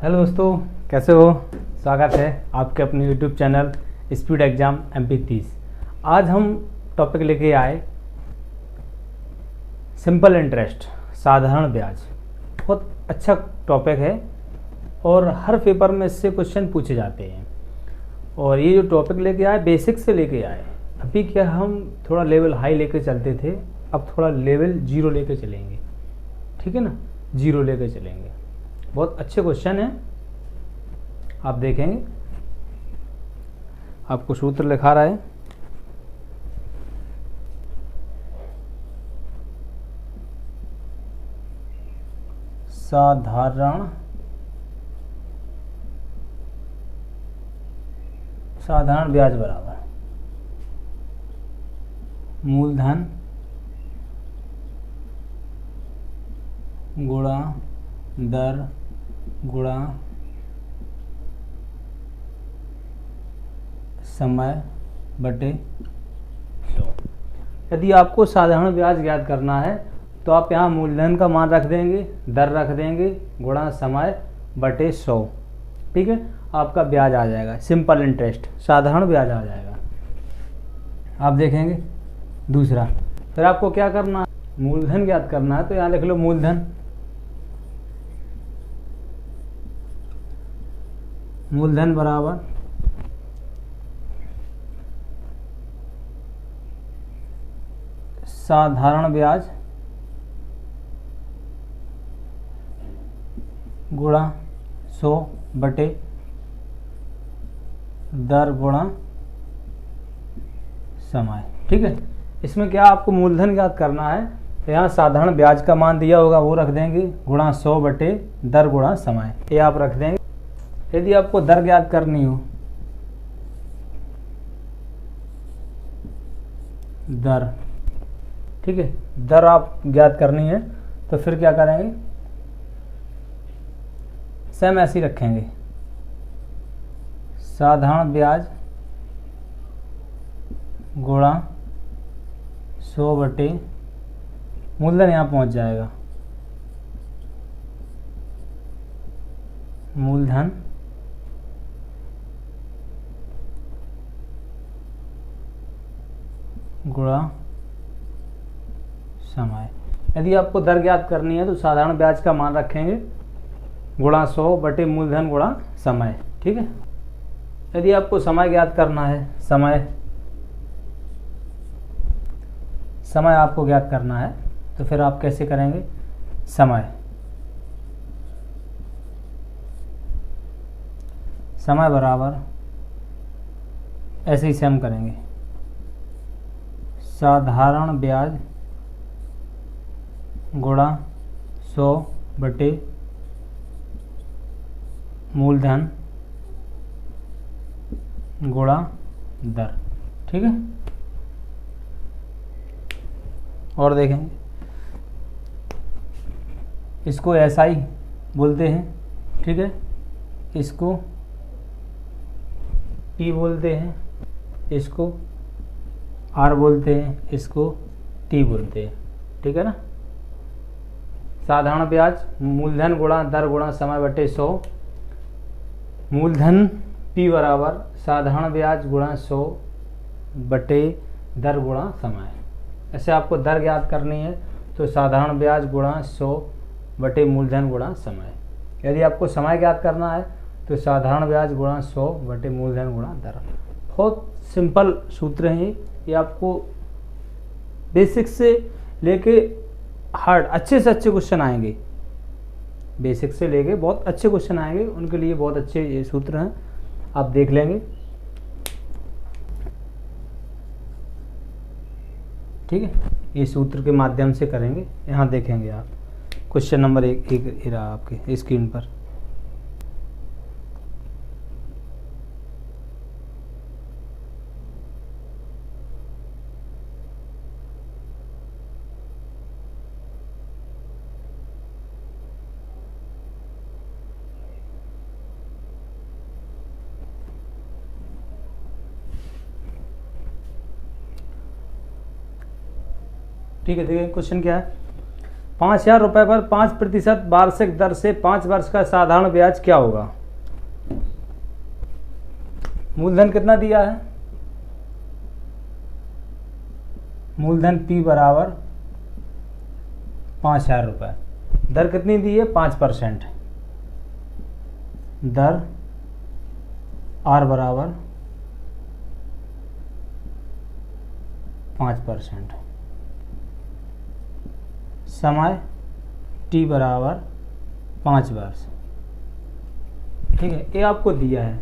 Hello दोस्तों, कैसे हो। स्वागत है आपके अपने YouTube channel speed exam MP30। आज हम टॉपिक लेके आए सिंपल इंटरेस्ट, साधारण ब्याज। बहुत अच्छा टॉपिक है और हर पेपर में इससे क्वेश्चन पूछे जाते हैं। और ये जो टॉपिक लेके आए बेसिक से लेके आए। अभी क्या हम थोड़ा लेवल हाई लेके चलते थे, अब थोड़ा लेवल जीरो लेके चलेंगे। ठीक है ना, जीरो लेके चलेंगे। बहुत अच्छे क्वेश्चन हैं, आप देखेंगे। आपको सूत्र लिखा रहा है, साधारण ब्याज बराबर मूलधन गुणा दर गुणा समय बटे 100। यदि आपको साधारण ब्याज ज्ञात करना है तो आप यहाँ मूलधन का मान रख देंगे, दर रख देंगे, गुणा समय बटे 100। ठीक है, आपका ब्याज आ जाएगा। सिंपल इंटरेस्ट, साधारण ब्याज आ जाएगा। आप देखेंगे दूसरा, फिर आपको क्या करना है, मूलधन ज्ञात करना है। तो यहाँ लिख लो मूलधन, मूलधन बराबर साधारण ब्याज गुणा 100 बटे दर गुणा समय। ठीक है, इसमें क्या आपको मूलधन ज्ञात करना है, तो यहाँ साधारण ब्याज का मान दिया होगा वो रख देंगे, गुणा 100 बटे दर गुणा समय, ये आप रख देंगे। यदि आपको दर ज्ञात करनी हो, दर, ठीक है, दर आप ज्ञात करनी है तो फिर क्या करेंगे, सेम ऐसे ही रखेंगे। साधारण ब्याज गुणा 100 बटे मूलधन, यहाँ पहुँच जाएगा मूलधन गुणा समय। यदि आपको दर ज्ञात करनी है तो साधारण ब्याज का मान रखेंगे, गुणा 100 बटे मूलधन गुणा समय। ठीक है, यदि आपको समय ज्ञात करना है, समय आपको ज्ञात करना है तो फिर आप कैसे करेंगे, समय बराबर ऐसे ही सेम करेंगे, साधारण ब्याज गुणा 100 बटे मूलधन गुणा दर। ठीक है, और देखेंगे, इसको SI बोलते हैं। ठीक है, इसको P बोलते हैं, इसको R बोलते हैं, इसको T बोलते हैं। ठीक है ना, साधारण ब्याज मूलधन गुणा दर गुणा समय बटे 100। मूलधन P बराबर साधारण ब्याज गुणा 100 बटे दर गुणा समय। ऐसे आपको दर ज्ञात करनी है तो साधारण ब्याज गुणा 100 बटे मूलधन गुणा समय। यदि आपको समय ज्ञात करना है तो साधारण ब्याज गुणा 100 बटे मूलधन गुणा दर। बहुत सिंपल सूत्र हैं ये, आपको बेसिक से लेके हार्ड अच्छे से अच्छे क्वेश्चन आएंगे। बेसिक से लेके बहुत अच्छे क्वेश्चन आएंगे, उनके लिए बहुत अच्छे ये सूत्र हैं, आप देख लेंगे। ठीक है, ये सूत्र के माध्यम से करेंगे। यहाँ देखेंगे आप, क्वेश्चन नंबर एक रहा आपके स्क्रीन पर। ठीक है, देखिए क्वेश्चन क्या है, 5,000 रुपये पर 5% वार्षिक दर से 5 वर्ष का साधारण ब्याज क्या होगा? मूलधन कितना दिया है? मूलधन P बराबर 5,000 रुपये। दर कितनी दी है? 5%। दर R बराबर 5%। समय T बराबर 5 वर्ष। ठीक है, ये आपको दिया है।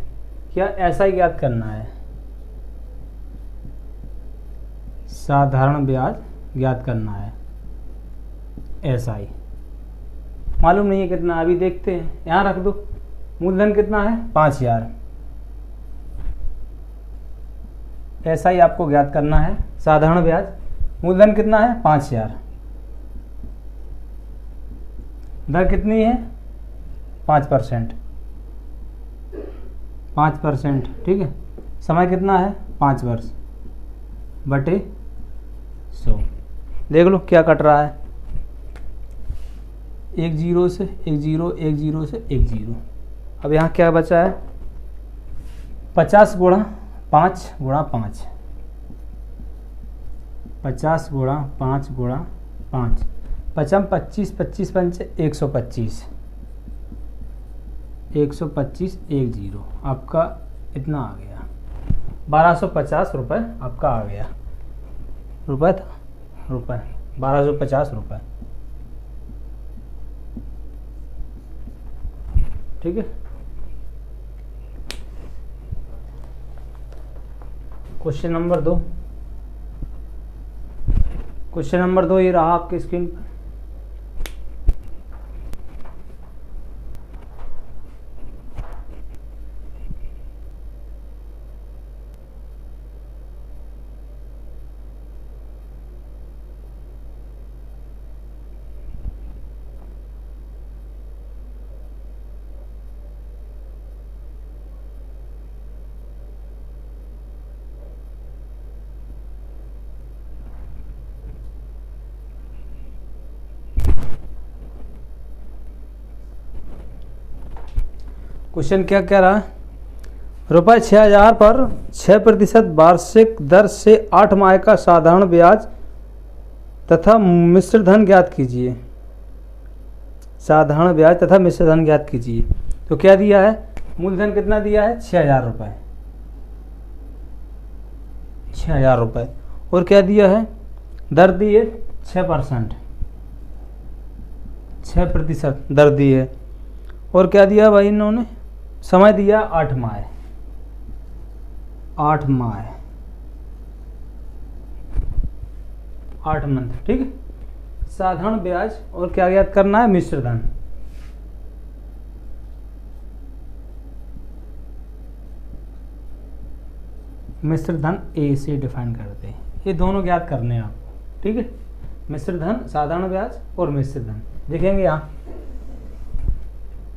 क्या ऐसा ही ज्ञात करना है? साधारण ब्याज ज्ञात करना है, ऐसा ही। मालूम नहीं है कितना, अभी देखते हैं। यहाँ रख दो। मूलधन कितना है? 5,000। ऐसा ही आपको ज्ञात करना है साधारण ब्याज। मूलधन कितना है? 5,000। दर कितनी है? 5%। 5%। ठीक है। समय कितना है? 5 वर्ष बटे 100। देख लो क्या कट रहा है। 1 0 से 1 0, 1 0 से 1 0। अब यहाँ क्या बचा है? 50 गुणा 5 गुणा 5। 50 गुणा 5 गुणा 5। 55 25 25 पंचे 125। 125 1 0। आपका इतना आ गया 1250 रुपये। आपका आ गया रुपये था, रुपये 1250 रुपये। ठीक है। Question number 2। क्वेश्चन नंबर 2 ये रहा आपकी स्क्रीन पर। क्वेश्चन क्या कह रहा है? रुपये 6,000 पर 6% वार्षिक दर से 8 माह का साधारण ब्याज तथा मिश्र धन ज्ञात कीजिए। साधारण ब्याज तथा मिश्र धन ज्ञात कीजिए। तो क्या दिया है? मूलधन कितना दिया है? 6,000 रुपये। 6,000 रुपये। और क्या दिया है? दर दी है 6%। 6% दर दी है। और क्या दिया भाई इन्होंने? समय दिया 8 माह। 8 माह, 8 मंथ। ठीक है। साधारण ब्याज और क्या ज्ञात करना है? मिश्र धन। मिश्र धन ए से डिफाइन करते हैं। ये दोनों ज्ञात करने हैं आपको। ठीक है। मिश्र धन, साधारण ब्याज और मिश्र धन देखेंगे। यहाँ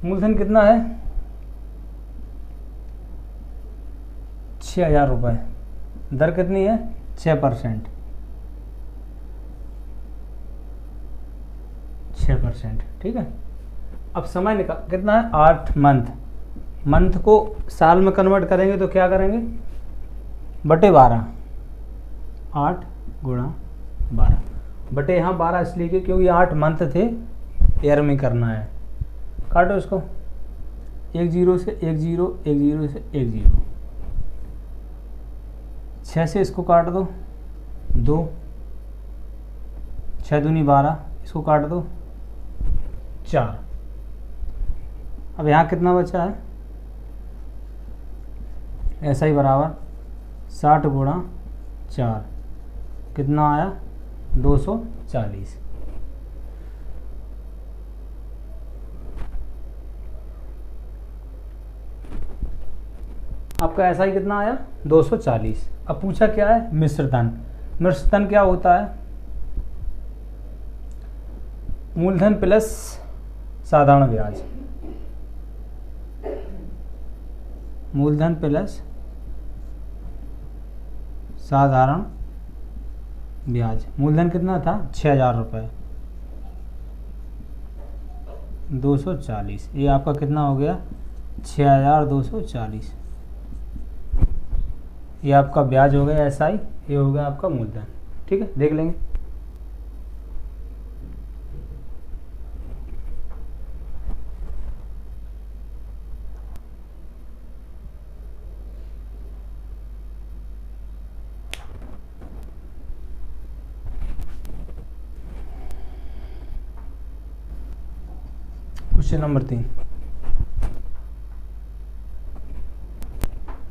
मूलधन कितना है? 6,000 रुपये। दर कितनी है? 6%। 6%। ठीक है। अब समय निकाल कितना है? 8 मंथ। मंथ को साल में कन्वर्ट करेंगे तो क्या करेंगे? बटे 12। 8 गुणा 12 बटे यहाँ 12 इसलिए क्योंकि 8 मंथ थे, ईयर में करना है। काटो इसको। 1 0 से 1 0, 1 0 से 1 0। 6 से इसको काट दो 2, 6 दूनी 12। इसको काट दो 4। अब यहाँ कितना बचा है? ऐसा ही बराबर 60 गुणा 4 कितना आया? 240। आपका ऐसा ही कितना आया? 240। अब पूछा क्या है? मिश्र धन। मिश्र धन क्या होता है? मूलधन प्लस साधारण ब्याज। मूलधन प्लस साधारण ब्याज। मूलधन कितना था? 6,000 रुपये। 240, ये आपका कितना हो गया 6240। ये आपका ब्याज हो गया SI, ये हो गया आपका मूलधन। ठीक है, देख लेंगे। क्वेश्चन नंबर 3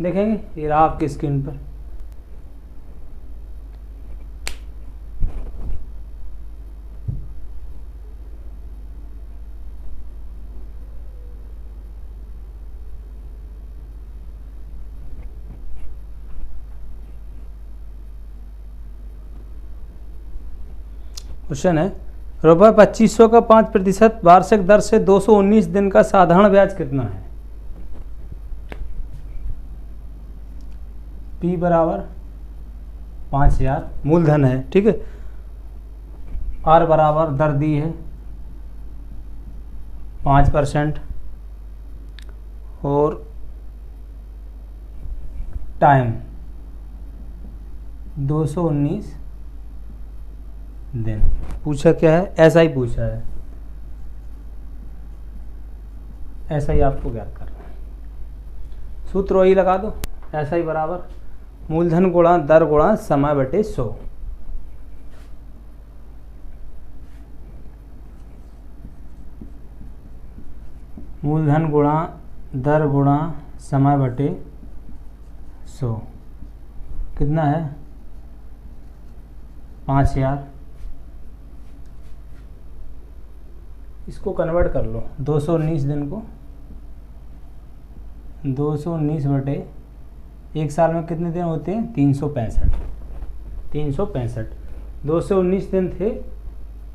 देखेंगे, ये रहा आपकी स्क्रीन पर। क्वेश्चन है रुपये 2500 का 5% वार्षिक दर से 219 दिन का साधारण ब्याज कितना है। P बराबर 5000 मूलधन है। ठीक है, R बराबर दर दी है 5% और टाइम 219 दिन। पूछा क्या है, ऐसा ही पूछा है, ऐसा ही आपको ज्ञात करना है। सूत्र वही लगा दो, ऐसा ही बराबर मूलधन गुणा दर गुणा समय बटे 100। मूलधन गुणा दर गुणा समय बटे 100 कितना है 5000। इसको कन्वर्ट कर लो, 219 दिन को 219 बटे एक साल में कितने दिन होते हैं 365। 219 दिन थे,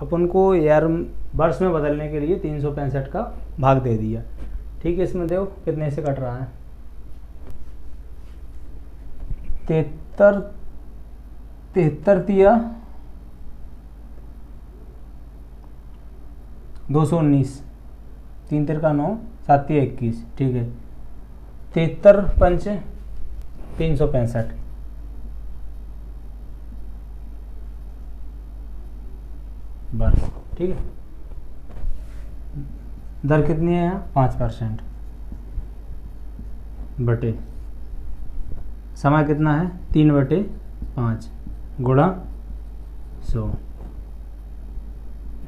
अपन को यार वर्ष में बदलने के लिए 365 का भाग दे दिया। ठीक है, इसमें देखो कितने से कट रहा है 73 तिया 219, 3 तिर का 9, 7 तिया 21। ठीक है, 73 पंच 365 वर्ष। ठीक है, दर कितनी है यहाँ 5% बटे समय कितना है 3/5 गुणा 100।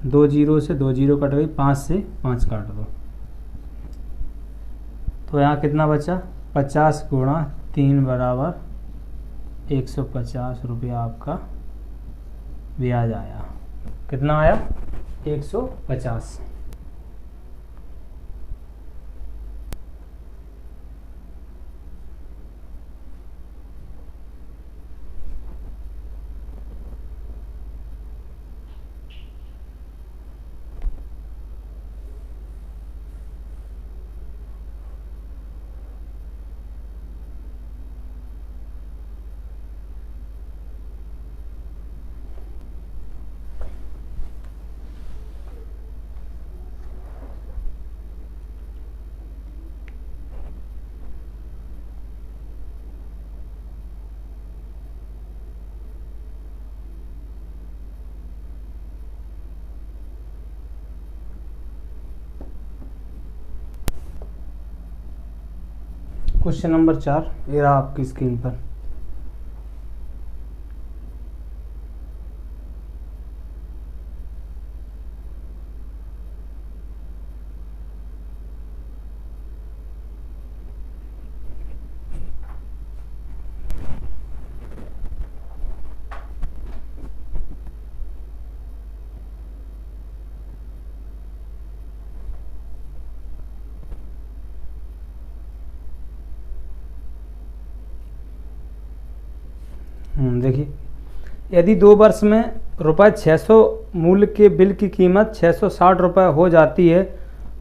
2 जीरो से 2 जीरो कट गई, 5 से 5 काट दो तो यहाँ कितना बचा 50 गुणा 3 बराबर 150 रुपया आपका ब्याज आया। कितना आया 150। क्वेश्चन नंबर 4 ये रहा आपकी स्क्रीन पर। देखिए, यदि 2 वर्ष में रुपये 600 मूल्य के बिल की कीमत 660 रुपये हो जाती है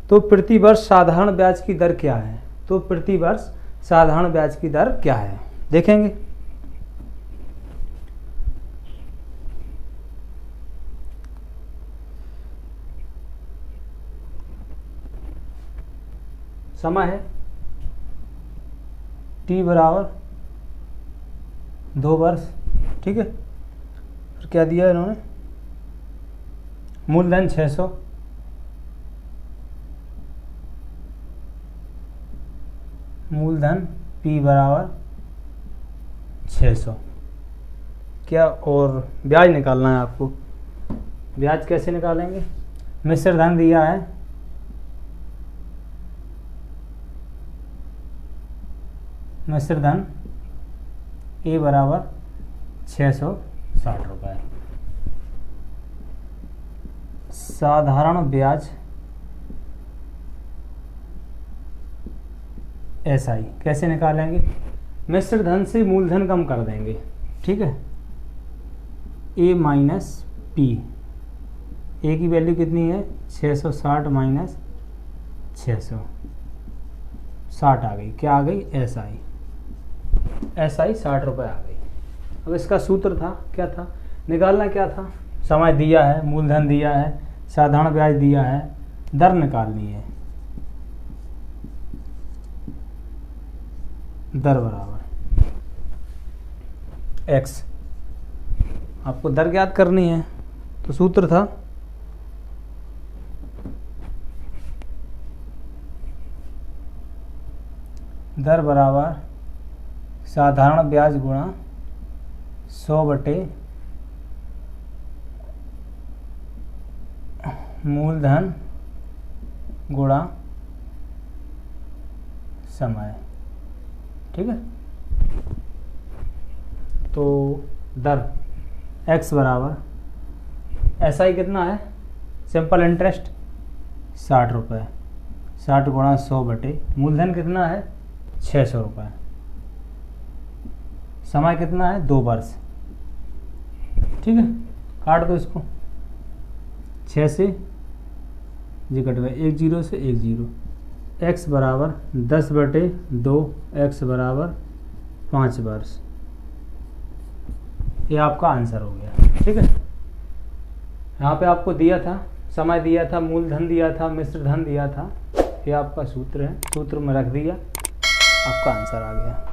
तो प्रति वर्ष साधारण ब्याज की दर क्या है। तो प्रति वर्ष साधारण ब्याज की दर क्या है देखेंगे। समय है t बराबर 2 वर्ष। ठीक है, फिर क्या दिया इन्होंने, मूलधन 600, मूलधन p बराबर 600। क्या, और ब्याज निकालना है आपको। ब्याज कैसे निकालेंगे, मिश्र धन दिया है, मिश्र धन ए बराबर 660 रुपये। साधारण ब्याज SI कैसे निकालेंगे, मिश्र धन से मूलधन कम कर देंगे। ठीक है, A माइनस P, ए की वैल्यू कितनी है 660 माइनस 660 आ गई, क्या आ गई SI 60 रुपये आ गई। अब इसका सूत्र था, क्या था, निकालना क्या था, समय दिया है, मूलधन दिया है, साधारण ब्याज दिया है, दर निकालनी है। दर बराबर x, आपको दर ज्ञात करनी है, तो सूत्र था दर बराबर साधारण ब्याज गुणा 100 बटे मूलधन गुणा समय। ठीक है, तो दर x बराबर SI कितना है, सिंपल इंटरेस्ट 60 रुपये, 60 गुणा 100 बटे मूलधन कितना है 600 रुपये, समय कितना है 2 वर्ष। ठीक है, काट दो इसको, 6 से जी कट गए, 1 0 से 1 0, x बराबर 10 बटे 2, x बराबर 5 वर्ष। ये आपका आंसर हो गया। ठीक है, यहाँ पे आपको दिया था, समय दिया था, मूलधन दिया था, मिश्र धन दिया था, ये आपका सूत्र है, सूत्र में रख दिया, आपका आंसर आ गया।